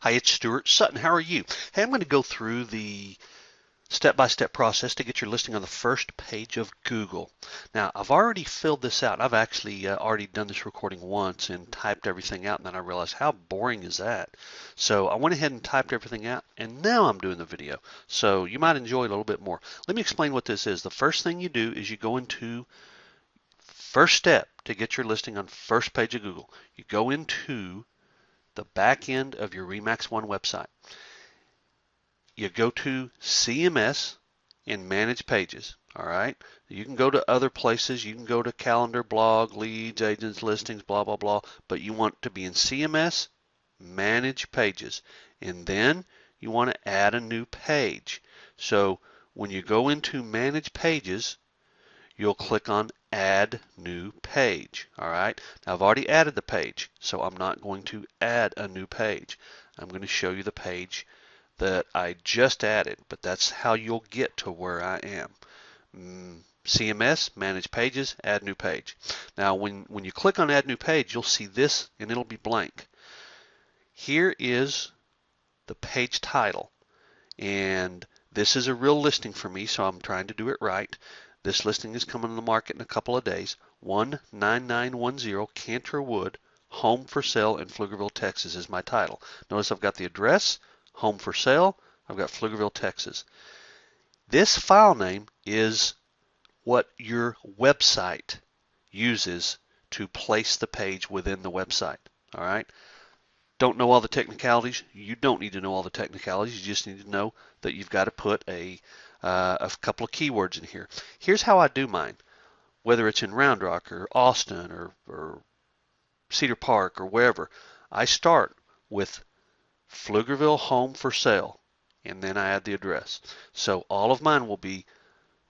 Hi, it's Stuart Sutton. How are you? Hey, I'm going to go through the step-by-step process to get your listing on the first page of Google. Now, I've already filled this out. I've actually already done this recording once and typed everything out, and then I realized how boring is that. So I went ahead and typed everything out, and now I'm doing the video. So you might enjoy it a little bit more. Let me explain what this is. The first thing you do is you go into first step to get your listing on first page of Google. You go into the back end of your REMAX 1 website. You go to CMS and manage pages. All right. You can go to other places. You can go to calendar, blog, leads, agents, listings, blah, blah, blah. But you want to be in CMS, manage pages. And then you want to add a new page. So when you go into manage pages, you'll click on add new page. All right. Now I've already added the page, so I'm not going to add a new page. I'm going to show you the page that I just added, but that's how you'll get to where I am. CMS, manage pages, add new page. Now when you click on add new page, you'll see this and it'll be blank. Here is the page title, and this is a real listing for me, so I'm trying to do it right. This listing is coming to the market in a couple of days. 19910 Cantor Wood, home for sale in Pflugerville, Texas is my title. Notice I've got the address, home for sale, I've got Pflugerville, Texas. This file name is what your website uses to place the page within the website. All right. Don't know all the technicalities. You don't need to know all the technicalities. You just need to know that you've got to put a couple of keywords in here. Here's how I do mine. Whether it's in Round Rock or Austin or Cedar Park or wherever, I start with Pflugerville home for sale, and then I add the address. So all of mine will be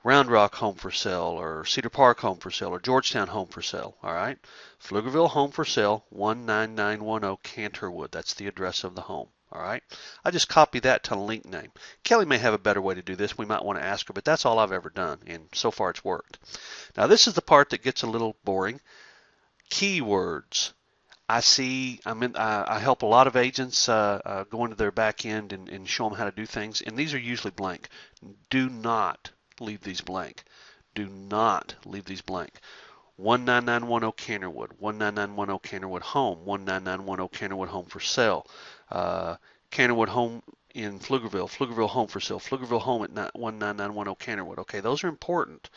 Round Rock home for sale, or Cedar Park home for sale, or Georgetown home for sale. All right. Pflugerville home for sale, 19910 Cantorwood. That's the address of the home. All right. I just copy that to link name. Kelly may have a better way to do this. We might want to ask her, but that's all I've ever done, and so far it's worked. Now this is the part that gets a little boring. Keywords. I help a lot of agents go into their back end and show them how to do things, and these are usually blank. Do not leave these blank. Do not leave these blank. 19910 Canterwood, 19910 Canterwood home, 19910 Canterwood home for sale, Canterwood home in Pflugerville, Pflugerville home for sale, Pflugerville home at 19910 Canterwood. Okay, those are important.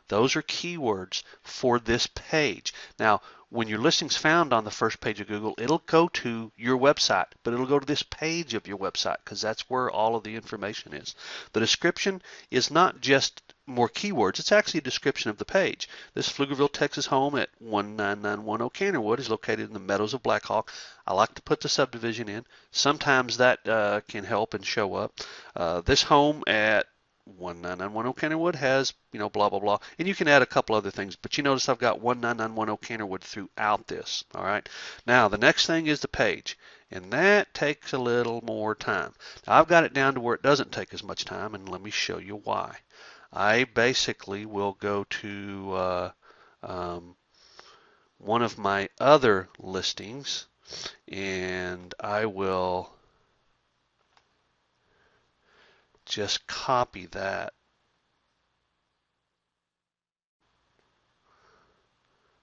Those are keywords for this page. Now, when your listing's found on the first page of Google, it'll go to your website, but it'll go to this page of your website because that's where all of the information is. The description is not just more keywords, it's actually a description of the page. This Pflugerville, Texas home at 19910 Canterwood is located in the Meadows of Black Hawk. I like to put the subdivision in. Sometimes that can help and show up. This home at 19910 Canterwood has, blah, blah, blah. And you can add a couple other things, but you notice I've got 19910 Canterwood throughout this. All right. Now, the next thing is the page, and that takes a little more time. Now, I've got it down to where it doesn't take as much time, and let me show you why. I basically will go to one of my other listings, and I will just copy that.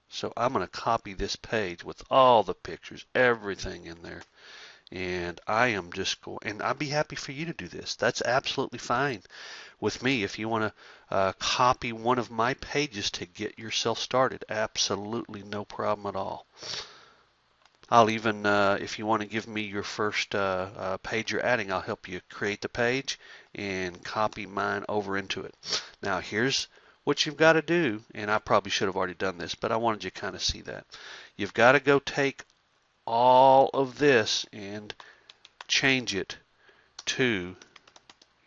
So I'm going to copy this page with all the pictures, everything in there. And I am just going, and I'd be happy for you to do this. That's absolutely fine with me. If you want to copy one of my pages to get yourself started, absolutely no problem at all. I'll even, if you want to give me your first page you're adding, I'll help you create the page and copy mine over into it. Now here's what you've got to do, and I probably should have already done this, but I wanted you to kind of see that. You've got to go take all of this and change it to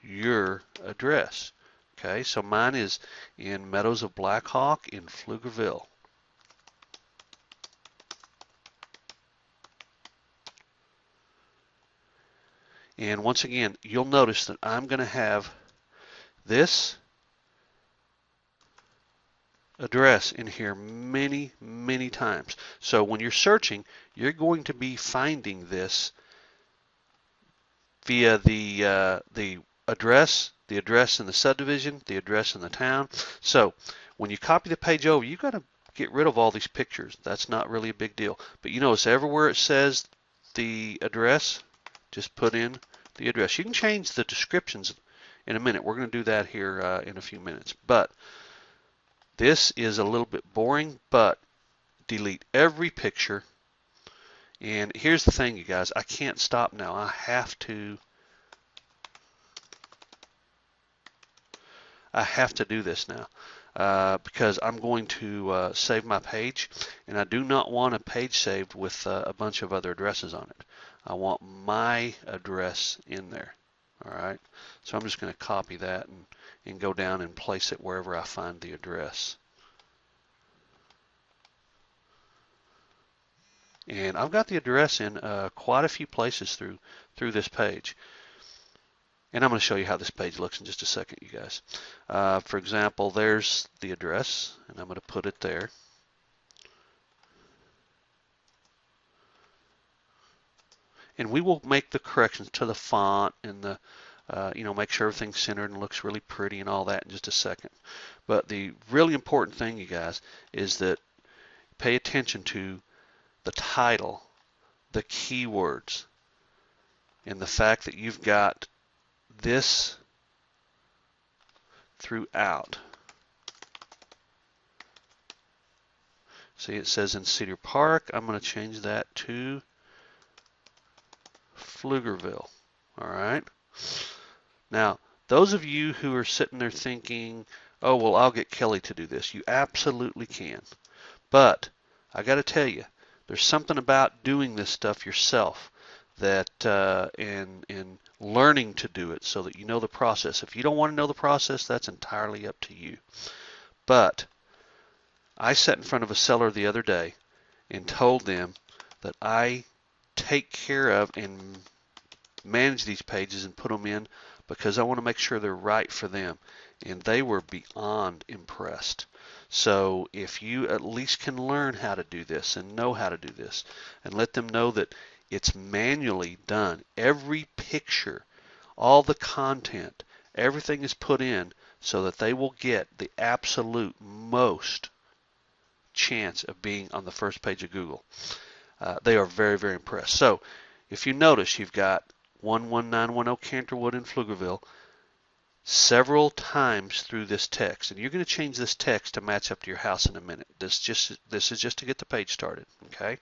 your address. Okay, so mine is in Meadows of Black Hawk in Pflugerville. And once again, you'll notice that I'm going to have this address in here many, many times. So when you're searching, you're going to be finding this via the address, the address in the subdivision, the address in the town. So when you copy the page over, you got to get rid of all these pictures. That's not really a big deal. But you notice everywhere it says the address, just put in the address. You can change the descriptions in a minute. We're going to do that here in a few minutes. But this is a little bit boring, but delete every picture. And here's the thing, you guys, I can't stop now. I have to do this now because I'm going to save my page, and I do not want a page saved with a bunch of other addresses on it. I want my address in there. All right, so I'm just going to copy that and go down and place it wherever I find the address. And I've got the address in quite a few places through this page. And I'm going to show you how this page looks in just a second, you guys. For example, there's the address, and I'm going to put it there. And we will make the corrections to the font and the, make sure everything's centered and looks really pretty and all that in just a second. But the really important thing, you guys, is that pay attention to the title, the keywords, and the fact that you've got this throughout. See, it says in Cedar Park. I'm going to change that to Pflugerville. All right. Now, those of you who are sitting there thinking, oh, well, I'll get Kelly to do this. You absolutely can. But I got to tell you, there's something about doing this stuff yourself that in learning to do it so that you know the process. If you don't want to know the process, that's entirely up to you. But I sat in front of a seller the other day and told them that I take care of and manage these pages and put them in because I want to make sure they're right for them. And they were beyond impressed. So if you at least can learn how to do this and know how to do this and let them know that it's manually done. Every picture, all the content, everything is put in so that they will get the absolute most chance of being on the first page of Google. They are very, very impressed. So if you notice, you've got 11910 Canterwood in Pflugerville several times through this text, and you're going to change this text to match up to your house in a minute. This is just to get the page started. Okay,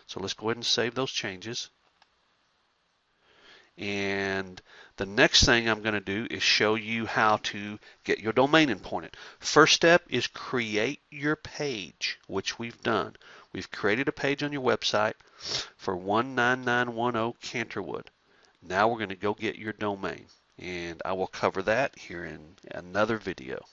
so let's go ahead and save those changes. And the next thing I'm going to do is show you how to get your domain imported. First step is create your page, which we've done. We've created a page on your website for 19910 Canterwood. Now we're going to go get your domain, and I will cover that here in another video.